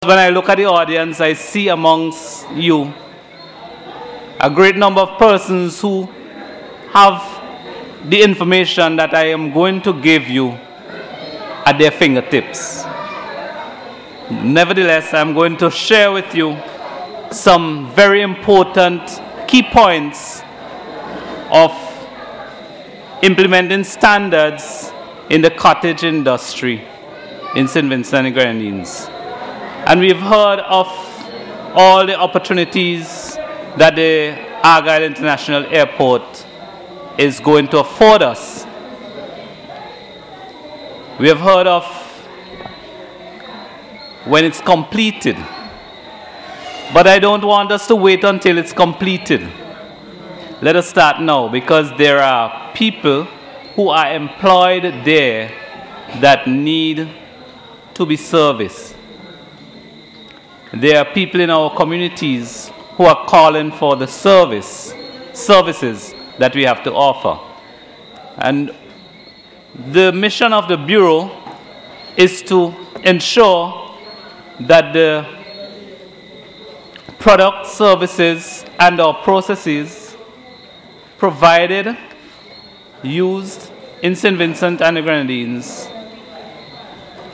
When I look at the audience, I see amongst you a great number of persons who have the information that I am going to give you at their fingertips. Nevertheless, I'm going to share with you some very important key points of implementing standards in the cottage industry in St. Vincent and the Grenadines. And we've heard of all the opportunities that the Argyle International Airport is going to afford us. We have heard of when it's completed. But I don't want us to wait until it's completed. Let us start now, because there are people who are employed there that need to be serviced. There are people in our communities who are calling for the services that we have to offer. And the mission of the Bureau is to ensure that the products, services, and our processes provided, used in St. Vincent and the Grenadines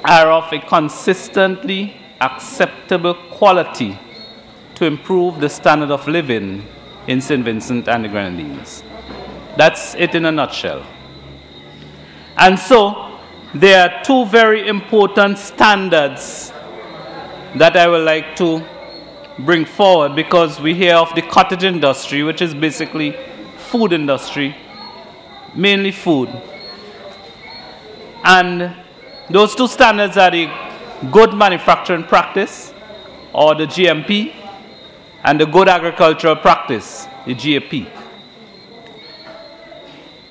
are of a consistently acceptable quality to improve the standard of living in St. Vincent and the Grenadines. That's it in a nutshell. And so there are two very important standards that I would like to bring forward, because we hear of the cottage industry, which is basically food industry, mainly food. And those two standards are the good manufacturing practice, or the GMP, and the good agricultural practice, the GAP.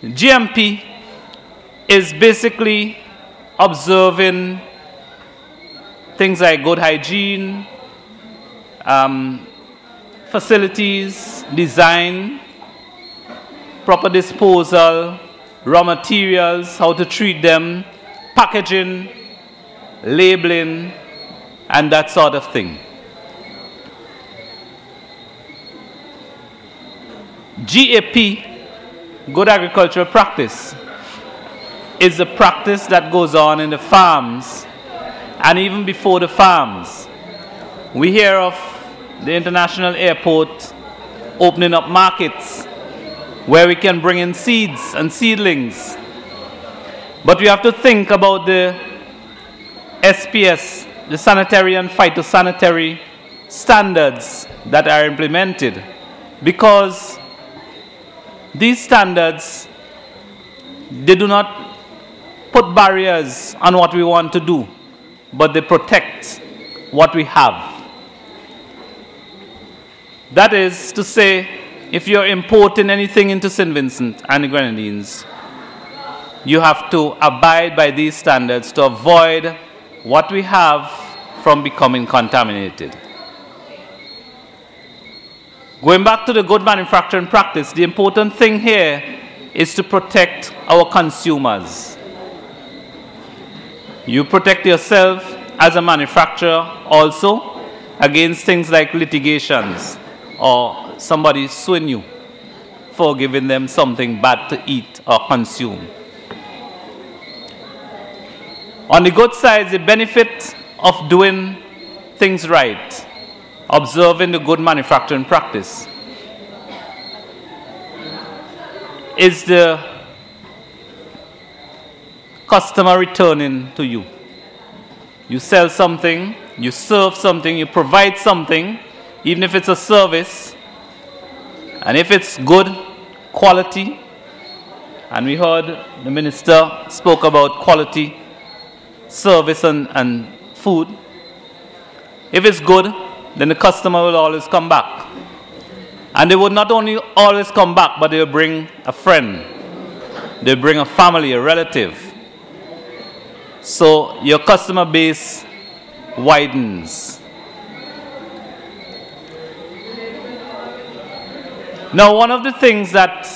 GMP is basically observing things like good hygiene, facilities, design, proper disposal, raw materials, how to treat them, packaging, labeling, and that sort of thing. GAP, good agricultural practice, is the practice that goes on in the farms and even before the farms. We hear of the international airport opening up markets where we can bring in seeds and seedlings. But we have to think about the SPS, the sanitary and phytosanitary standards that are implemented, because these standards, they do not put barriers on what we want to do, but they protect what we have. That is to say, if you're importing anything into St. Vincent and the Grenadines, you have to abide by these standards to avoid what we have from becoming contaminated. Going back to the good manufacturing practice, the important thing here is to protect our consumers. You protect yourself as a manufacturer also against things like litigations or somebody suing you for giving them something bad to eat or consume. On the good side, the benefit of doing things right, observing the good manufacturing practice, is the customer returning to you. You sell something, you serve something, you provide something, even if it's a service, and if it's good quality, and we heard the minister spoke about quality service and food. If it's good, then the customer will always come back. And they would not only always come back, but they'll bring a friend. They'll bring a family, a relative. So your customer base widens. Now, one of the things that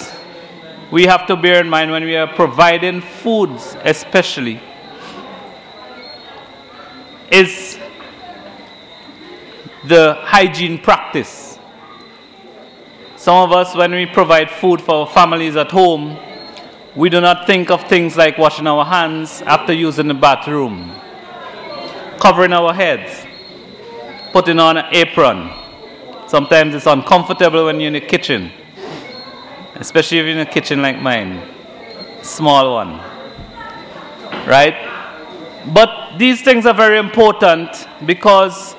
we have to bear in mind when we are providing foods especially is the hygiene practice. Some of us, when we provide food for our families at home, we do not think of things like washing our hands after using the bathroom, covering our heads, putting on an apron. Sometimes it's uncomfortable when you're in the kitchen, especially if you're in a kitchen like mine, small one, right? But these things are very important because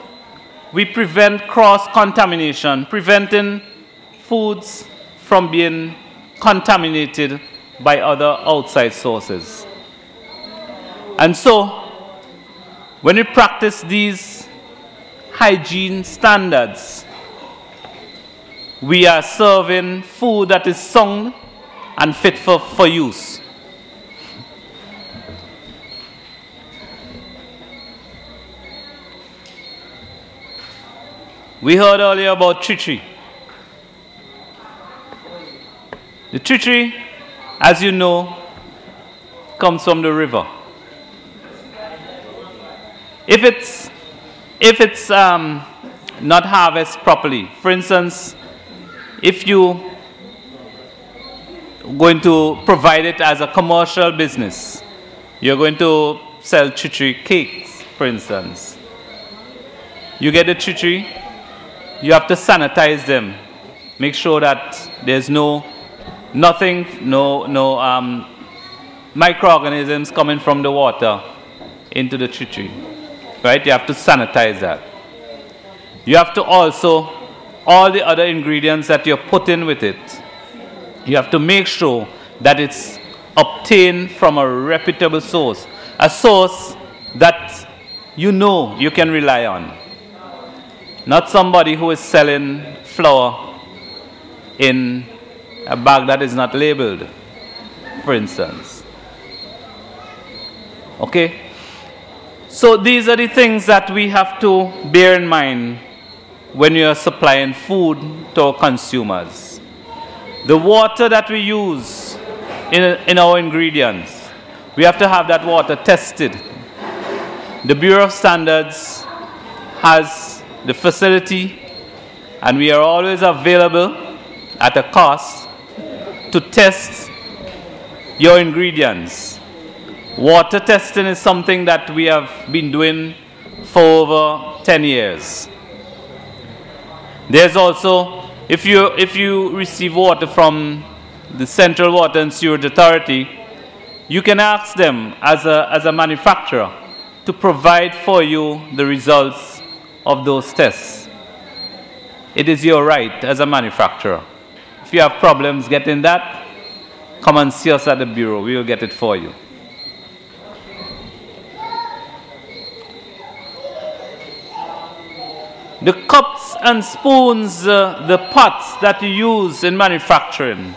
we prevent cross-contamination, preventing foods from being contaminated by other outside sources. And so, when we practice these hygiene standards, we are serving food that is sound and fit for use. We heard earlier about treachery. The treachery, as you know, comes from the river. If it's not harvested properly, for instance, if you going to provide it as a commercial business, you're going to sell treachery cakes, for instance. You get the treachery, you have to sanitize them. Make sure that there's no microorganisms coming from the water into the treachery. Right? You have to sanitize that. You have to also, all the other ingredients that you're putting with it, you have to make sure that it's obtained from a reputable source. A source that you know you can rely on. Not somebody who is selling flour in a bag that is not labeled, for instance. Okay? So these are the things that we have to bear in mind when we are supplying food to our consumers. The water that we use in our ingredients, we have to have that water tested. The Bureau of Standards has the facility, and we are always available at a cost to test your ingredients. Water testing is something that we have been doing for over 10 years. There's also, if you receive water from the Central Water and Sewerage Authority, you can ask them as a manufacturer to provide for you the results of those tests. It is your right as a manufacturer. If you have problems getting that, come and see us at the Bureau. We will get it for you. The cups and spoons, the pots that you use in manufacturing,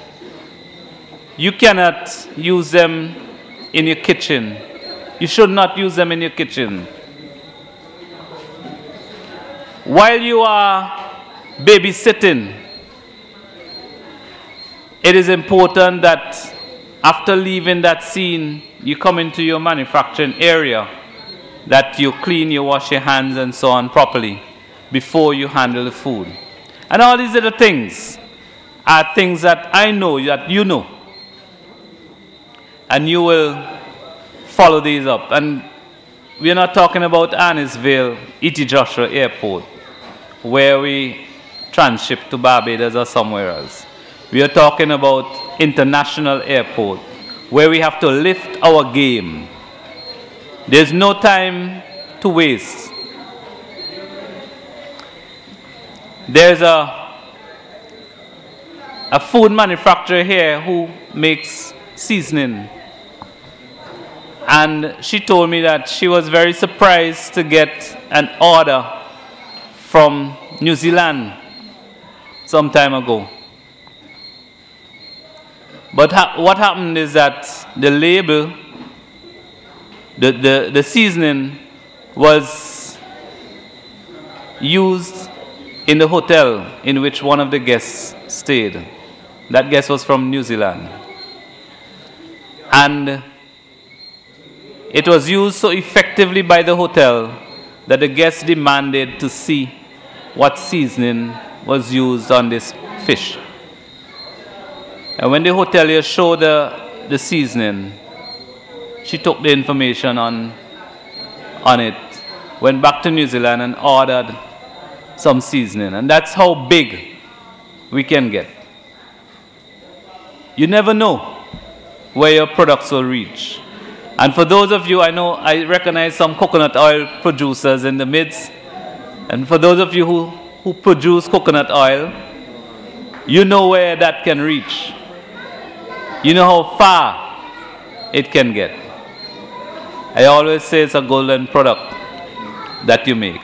you cannot use them in your kitchen. You should not use them in your kitchen. While you are babysitting, it is important that after leaving that scene, you come into your manufacturing area, that you clean, you wash your hands and so on properly before you handle the food. And all these other things are things that I know that you know. And you will follow these up. And we're not talking about Annisville, E.T. Joshua Airport, where we transship to Barbados or somewhere else. We are talking about international airport, where we have to lift our game. There's no time to waste. There's a food manufacturer here who makes seasoning. And she told me that she was very surprised to get an order from New Zealand some time ago. But what happened is that the label, the seasoning was used in the hotel in which one of the guests stayed. That guest was from New Zealand. And it was used so effectively by the hotel that the guests demanded to see what seasoning was used on this fish. And when the hotelier showed the seasoning, she took the information on it, went back to New Zealand and ordered some seasoning. And that's how big we can get. You never know where your products will reach. And for those of you, I recognize some coconut oil producers in the midst. And for those of you who produce coconut oil, you know where that can reach. You know how far it can get. I always say it's a golden product that you make.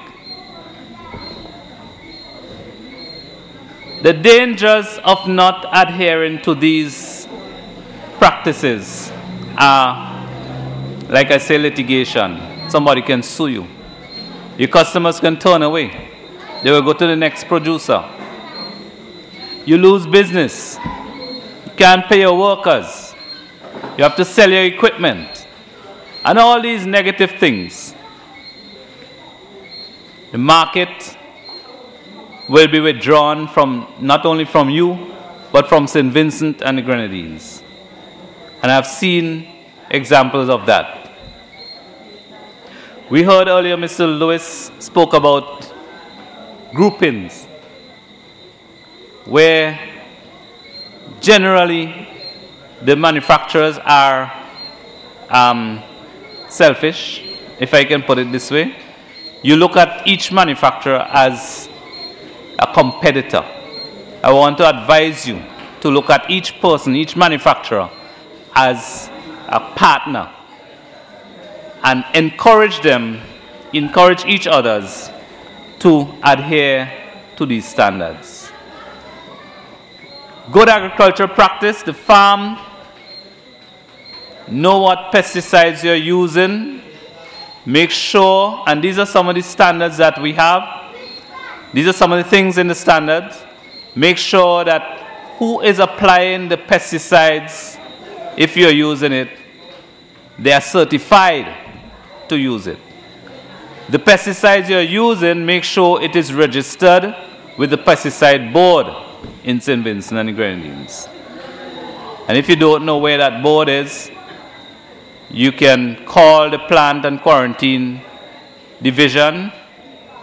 The dangers of not adhering to these practices are, like I say, litigation. Somebody can sue you. Your customers can turn away. They will go to the next producer. You lose business. You can't pay your workers. You have to sell your equipment. And all these negative things. The market will be withdrawn from not only from you, but from St. Vincent and the Grenadines. And I've seen examples of that. We heard earlier Mr. Lewis spoke about groupings, where generally the manufacturers are selfish, if I can put it this way. You look at each manufacturer as a competitor. I want to advise you to look at each person, each manufacturer, as a partner and encourage each others to adhere to these standards. Good agricultural practice, the farm, know what pesticides you're using, make sure, and these are some of the standards that we have. These are some of the things in the standards. Make sure that who is applying the pesticides, if you're using it, they are certified to use it. The pesticides you're using, make sure it is registered with the pesticide board in St. Vincent and the Grenadines. And if you don't know where that board is, you can call the plant and quarantine division,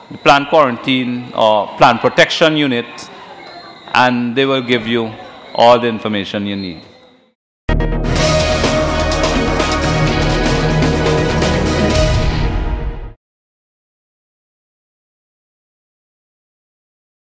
the plant quarantine or plant protection unit, and they will give you all the information you need.